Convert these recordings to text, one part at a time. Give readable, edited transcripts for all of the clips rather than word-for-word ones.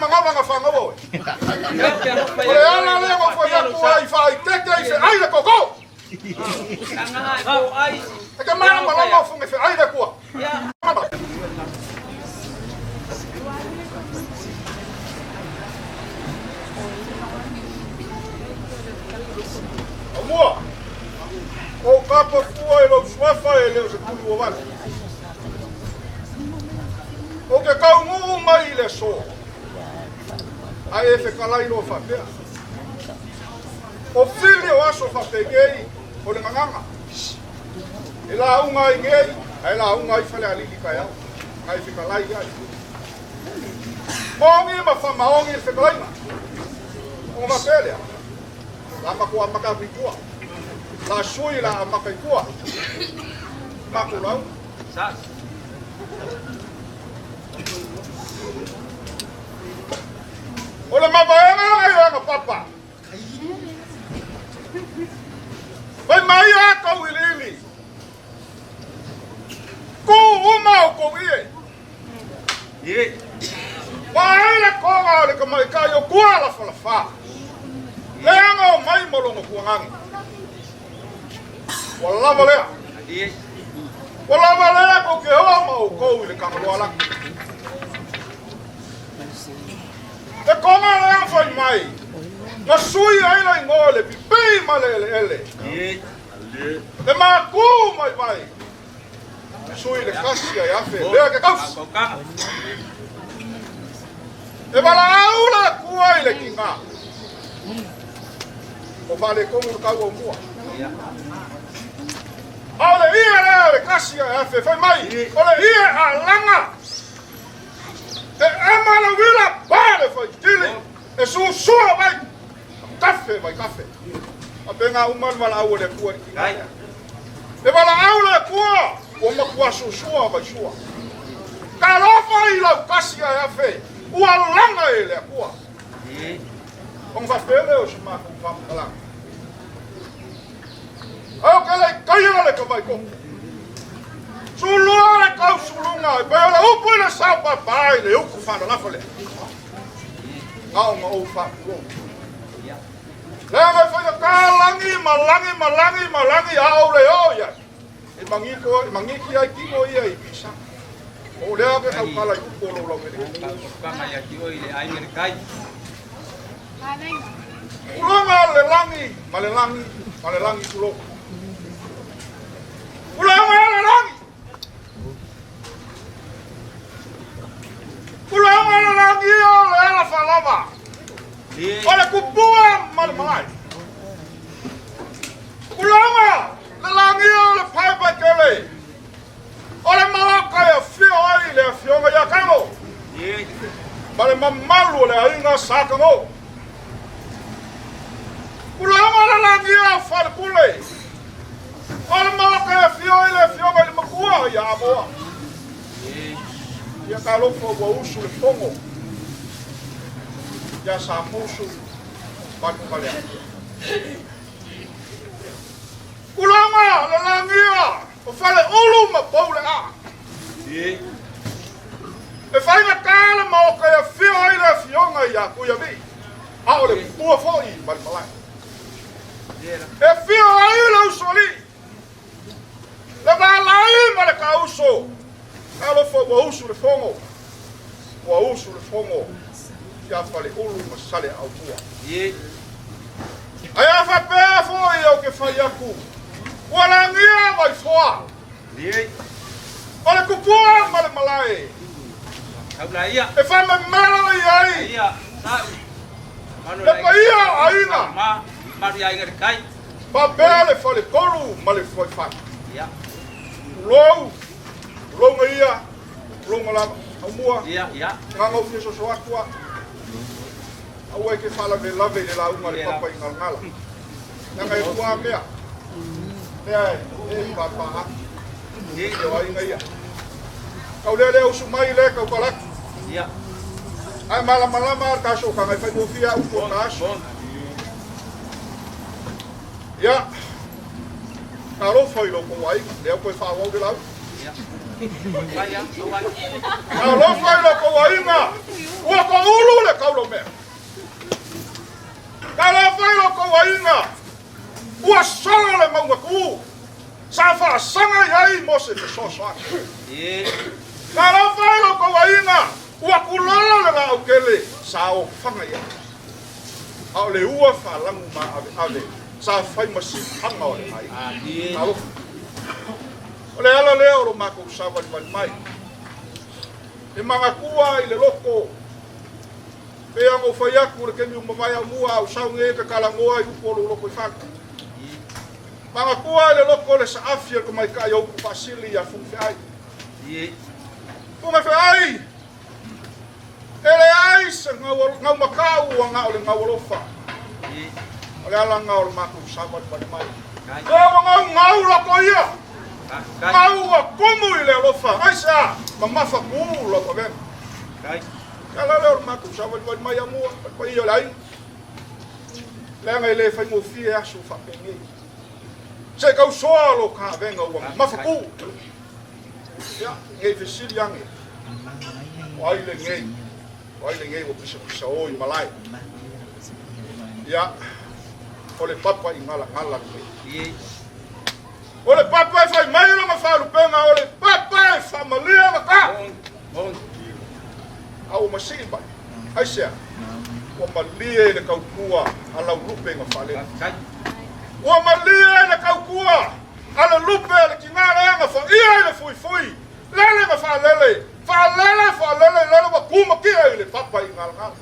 manganga fanga boy. Ole ala le mo foi a tua I fai teke I fe ai le koko. E ka mana malama funge fe ai le kua. Amor. O capa foi lo swafa ele se tudo o vale. O que kau ngu mai le so. Ai e fe kalai no fa pea. O fili o aso fa pegei o le manganga. E la unga I ngei, ai la unga I fale alili kai au. Ai fe kalai ai. Mongi ma fa maongi fe kalai ma. O ma pele. La ma ko amaka vitua. La sui la amaka vitua. Ma ko lau. Sa. Ole mabaenga ai papa. Vai mai a kau ilili. Ku uma o ko ie. Ie. Vai le konga le kamai kai o kuala falafa. Lengo mai molongo kuangangi. Wala vale. Ie. Wala vale ko ke o ma o ko ile kamaloala. Te konga le foi mai. Na sui ai la ngole pipi malele ele. Ie. Te ma ku mai mai. Sui le kasi ai afe. Le ka kaus. E bala aula ku ai le kinga. O vale como ka o mua. Ole ia le kasi ai afe foi mai. Ole ia a langa. E amala wila bale foi tili. E su vai. Café, vai café. A benga uman wala au le kua I. E wala au le kua, o ma kua susua vai sua. Ka lofa I lau kasi ai afe, ua langa e le kua. Kong fa pele o suma kong fa mkalang. Au ke le kaya le ka vai kong. Sulua le kau sulunga, e peo le upu le sao papai le uku whana lafa le. Ngao ma ou fa kua. Lenga fai ka malangi au le oia. E mangiki ai kimo ia I bisa. O lea ke kau kala I upo lo mele. Kama ya kioi le ai mere kai. Ulanga le langi tulo. Ulanga le langi. Ulanga le langi o le ala falava. Olha kupua malai. Ulama, le langio le pai kele. Olha malaka ya fio ai le fio ya kamo. Male mamalu le ainga sakamo. Ulama le langio fal kule. Olha malaka ya fio ai le fio le makua ya aboa. Ya kalo fo wa usu le fongo. Ya samusu batu kalian. Ulama le langia, o fale ulu ma paule a. E fai na kala ma o kaya fio ai le fionga ia kuia mi. A ole pua foi bal malai. E fio ai le usoli. Le balai ma le kauso. Kalo fo wa usu le fongo. Wa usu le fongo. Ya fale ulu masale au tua. Ai afa pe foi o que fai aku. Wala ngia vai foa. Ole kupua male malai. Kabla ia. E fa me melo ai. Ia. Le pa ia aina. Ma mari ai ngar kai. Pa bele fale kolu male foi fa. Ia. Lou. Lou ia. Lou mala amua. Ia, ia. Nganga ufia so soakua. Awe ke fala me lave le la uma le papa ngala. Nanga e tua mea. Mea e papa. E yo ai ngai. Kau le usu mai le kau kalak. Ia. Ai mala ka so ka mai fai ufia u ko kas. Ia. Karo foi lo ko ai, le ko fa wo de la. Ia. Vai ia, vai. Karo foi lo ko ai ma. Wa ko ulu le lo mea. Kala vai lo ko wainga. Ua sala le maunga ku. Sa fa sanga yai mo se te so so. Kala vai lo ko wainga. Ua kulala le la ukele sa o fanga ya. Au le ua fa langu ma ave. Sa fai masi hanga o le mai. Alo. Ole ala leo lo mako sawa ni mai. E manga kua i le loko. Pe ango fai aku le kemi umawai au mua au sau nge ka kalangoa i upo lo loko i whaka. Manga kua i le loko le sa afia ka mai kai au kupasili a fungi ai. Fungi ai. Ele ai sa ngau makau a ngau le ngau lofa. Ole ala ngau le mako sawa ni mai. Ngau loko ia. Ngau a kumu i le lofa. Ai sa. Mamafa ku loko ven. Kala leo mako sawa ni mai amua. Pa ia lai. Lenga ele fai mo fie aso fa pengi. Se kau soa lo ka venga ua mafaku. Ya, ngai fesili yangi. Wai le ngai o pisa o i malai. Ya. Ole papa i ngala ni. Ole papa fai mai lo mafalu penga ole papa fa malia maka. Au masimba. Aisia. O malie le kau kua ala lupe nga fale. O malie le kau kua ala lupe le kingara nga fa ia le fui. Lele nga fa lele. Fa lele wa kuma kia le papa i ngala.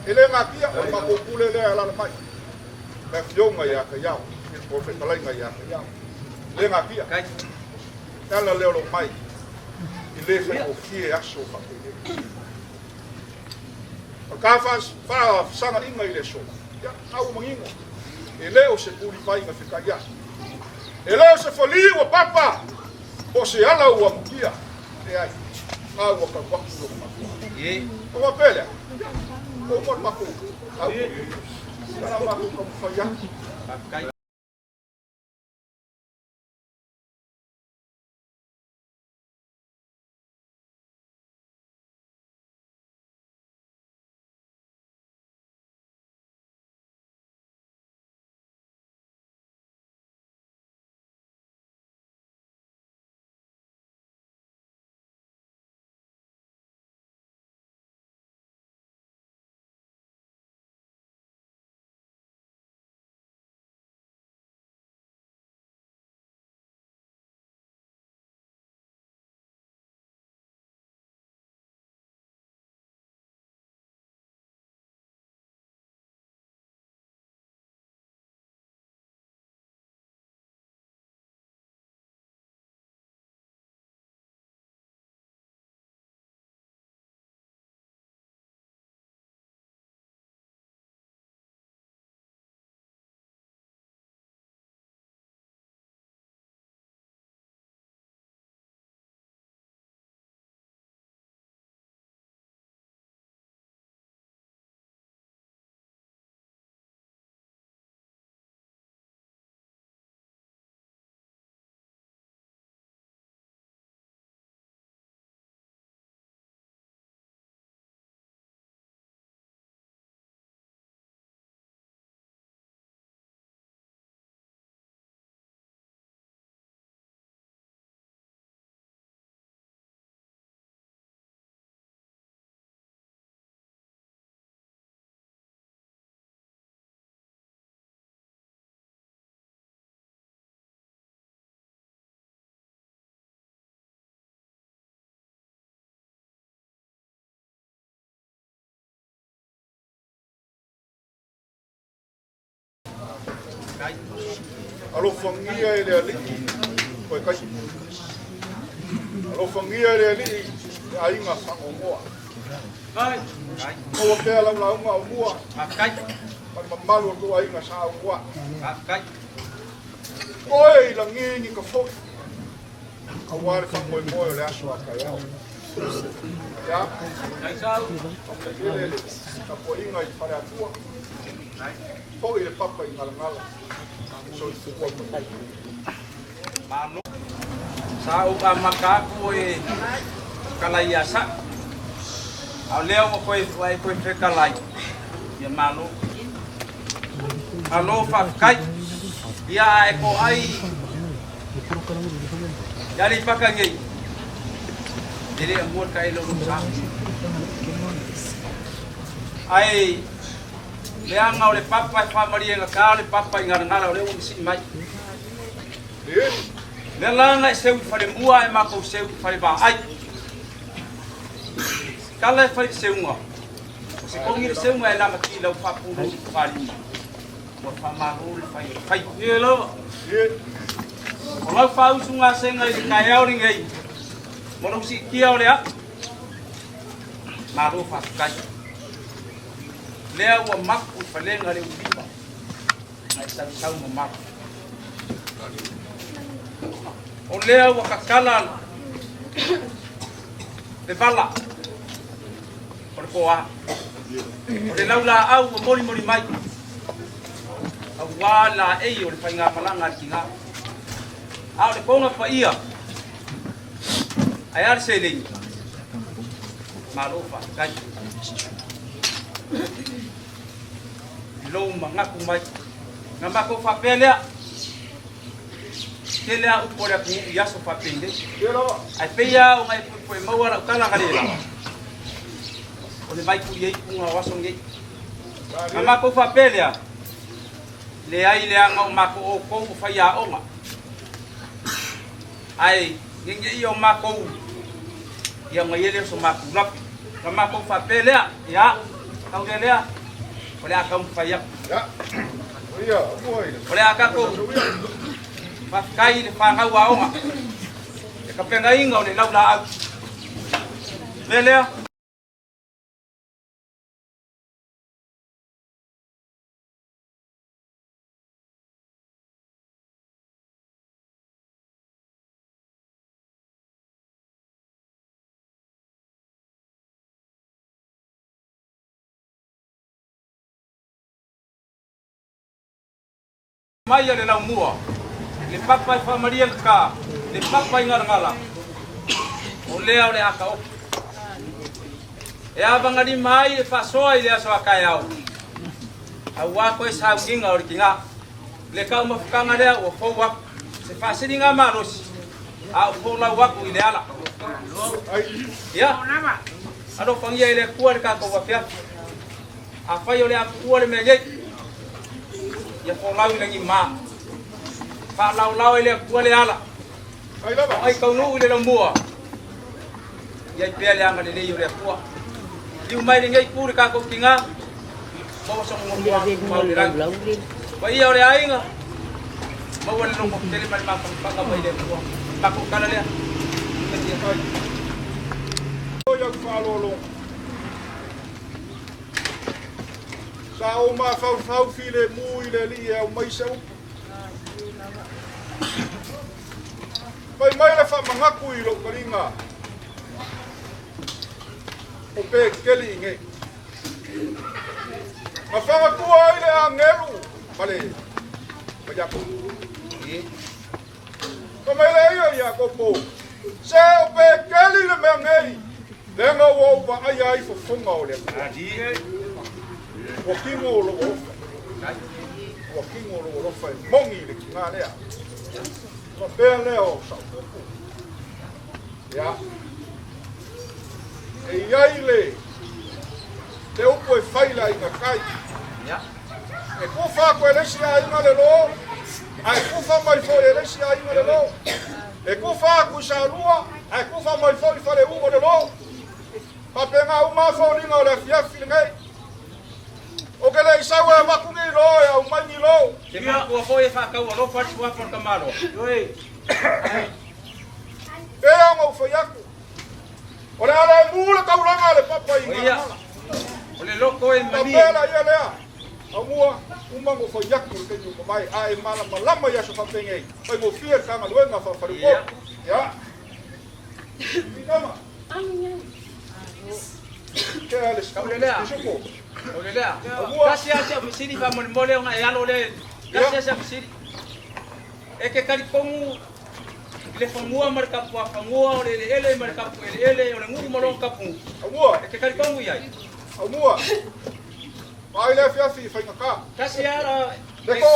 Ele nga kia o makopule le ala le mai. Le fionga ya ka yao. O fe talai nga ya ka yao. Le nga kia. Tala leo lo mai. Ile fa o fie aso fa. Ka fa sanga inga ile so. Ya, au manginga. Ele o se puli pai nga fika ya. Ele o se foli o papa. O se ala o amukia. E ai. Au o ka waku o maku. O mapele. O mo maku. Au. Ala maku ka fa ya. Alo fangia ele ali. Foi kai. Alo fangia ele ali. Ai nga fango moa. Kai. O ke ala la uma moa. Kai. Pa mamalu to ai nga sa moa. Kai. Oi, la ngi ka fo. Ka war fa moi moi le aso ka ya. Ya. Kai sao. Ele ka po inga i para tua. Po ile papa i ngala. Manu sa makaku e kalaiasa Ao leo koe whekalai. Ia malo. Alo whakai. Ia e ko ai. Yari pakangei. Diri amur kai lo rumsang. Ai lea ngau le papa whamaria ngaka le papa ingara o le umisi mai. Le langa e seu whare mua e mako seu whare ba ai. Kala e whare seu ngā. Se kongi le seu ngā e lama ki lau whapuru whari. Wa whamaru le whai. Ie lo. O lau whausu ngā senga i kai auri ngei. Mono si kia o le a. Maru whakai. Lea ua maku whalenga le ulipa. Ngai sau ma maku. O lea ua kakala le vala. O le koa. O le laula au ua mori mai. Au wala ei o le whainga malanga ki ngā. Au le konga whaia. Ai ar se lei. Marofa, kai. Lo mangaku mai. Ngambako whapelea. Kelea upore aku yaso whapende. Ai peia o ngai pui mauara o kala ngarela. O le mai pui ei kunga waso ngei. Ngambako whapelea. Le ai le anga o mako o kou whaia onga. Ai, nge i o mako ia ngai ele so mako lapi. Ngambako whapelea. Ia, kau lea. Oleh akam fayak. Ya. Iya, boy. Oleh akaku. Pakai le pangau aonga. E kapenga inga o le laula au. Lelea. Mai le lau mua. Le papa fa Maria ka. Le papa ingar ngala. O lea o le aka o. E abanga ni mai e fa soa i le aso akai au. Au wako e sa kinga o kinga. Le ka uma fukanga lea o fo wako. Se fa siringa marosi. Au fo la wako i le ala. Ya. Ado fangia ile kuwa le ka ko wafia. Afai o le kuwa le mengei. Ya fo lau lagi ma. Fa lau ele kuwa le ala. Ai kau no ile lambua. Ya pele anga le ile kuwa. Diu mai ngai puri ka ko kinga. Mo so mo mo lau. Wa ia ole ainga. Mo wala no mo tele mai ma pa ka mai le kuwa. Pa ko kala le. O ya falolo. Sao ma fau file mui le lia o mai sau. Mai le fa mangaku i lo karinga. O pe keli nge. Ma fa ku ai le angelu. Vale. Majaku. Ko mai le ia ko po. Se o pe keli le mengei. Lenga wo ba ai fo fonga o le. Adi. Wakingo lo ofa. Wakingo lo ofa. Mongi le kinga lea. Ma pea leo sa. Ya. E iaile. Te upo e faila i kai. Ya. E kufa ko elesia i ngale lo. Ai kufa mai fo elesia i ngale lo. E kufa ku sa lua. Ai kufa mai fo i fale u ngale lo. Pa penga uma fo ni ngale fia filngai. O que le isawa makungi lo ya umani lo. Te ma ko foi fa ka lo fa twa por kamalo. Oi. Pea ngo foi aku. Ora ala mula ka ulanga le papa inga. Ole loko e mani. Pela ia lea. Amua uma ngo foi aku ke nyu mai ai mala malama ya so fa pengei. Oi mo fier ka ngaluenga fa fa ko. Ya. Minama. Que ales ka lea. Oleh dah. Kasih sini pa mole nga ya lo le. Kasih sini. Eke kali kongu le fangua mar kapu fangua o le ele mar kapu ele o le ngu malo kapu Amua. e ke kari kongu ia Amua. Ai le fiafi fai ka. kasi ara Le ko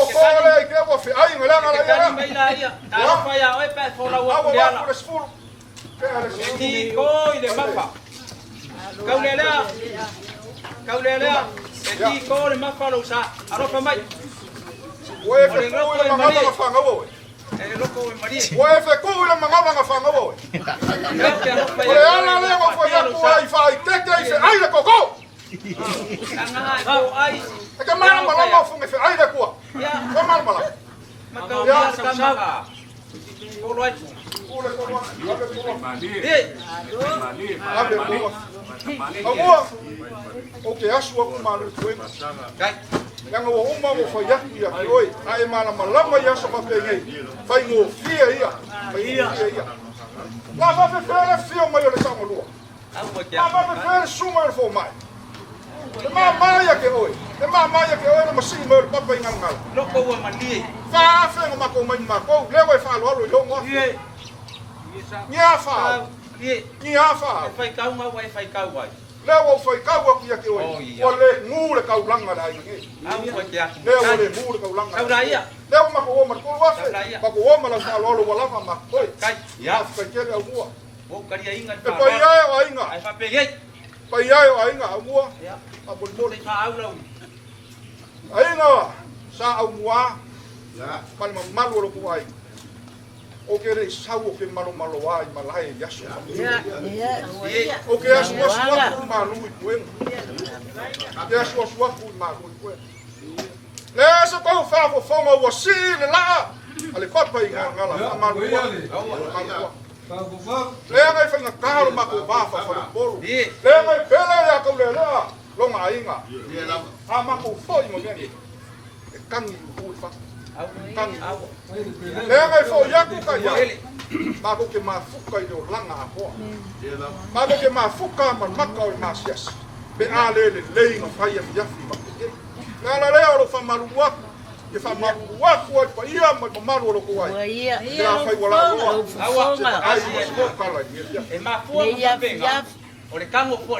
le ke wo fi ai ngala ngala ke kari mai la ia ta fa ya oi pa fola wa Awa le ala wa spul. Ke ala ti ko i le mapa kaulelea e ti ko le mapa lo sa aro pa mai Wo e fe ko le mangaba nga fanga wo. e loko e mari Wo e fe ko le mangaba nga fanga wo. Ole ala le mo fo ya ko ai fai teke ai fe ai le koko. anga ko ai E ke mana mala mo fu me fe ai le ko. ya Ko mana mala. makau ya sa sa ko lo ai Ole ko wa. e Abe ko. Amua. Okay, asu aku malu tueng. kai Yang o uma mo foi ya ya oi. Ai mala malama ya so pa pengai. Fai ngo fia ia. Fai ia ia. La va fe fere fio mai ole sa mo lua. au mo La va fe fere suma fo mai. Te ma ya ke oi. Te ma ya ke oi na masi mo pa pa ingal ngal. loko wa mali Fa fe ngo mako mai mako. Le wa fa lo lo yo ngo. e Nya fa. e Nya fa. fai kau ma wa fai kau wa Le wa foi ka wa ku ya ke oi. Ole ngu le ka ulanga la ngi. au mo ya Le wa le ngu le ka ulanga. kau la ia Le wa mako wa ko wa fe. Mako wa ma la sa lo lo wala ma mako. kai Ya, ya fa ke le au. o kari inga E pa ia o ainga. ai fa pe Pa ia o ainga au. ya A bol bol. te fa au lo Ainga sa au mua. Ya, pa ma malu lo ko ai. O ke re sa o ke malu malu ai malai ya so. O ke asu asu malu i kuen. Ya asu asu malu i kuen. Le sa ko fa fo fo o si le la. Ale pa pa inga ngala malu. Le ngai fa ngakaro mako ba fa fa bolu. e Le ngai pele ya ko le la. Lo nga inga. A mako fo i mo ngi. E kangi u fa. au Kangi. au Le ngai fo ya ku ka ya. Mako ke mafuka i do langa a ho. Mako ke mafuka ma maka o masias. Be a le nga fa ya ya fi ma. La le o fa malu wa. Ke fa malu wa ko pa ia ma malu lo ko ai. Ya fa wala lo. au Ai ko kala ya. e ma fu o le kango fo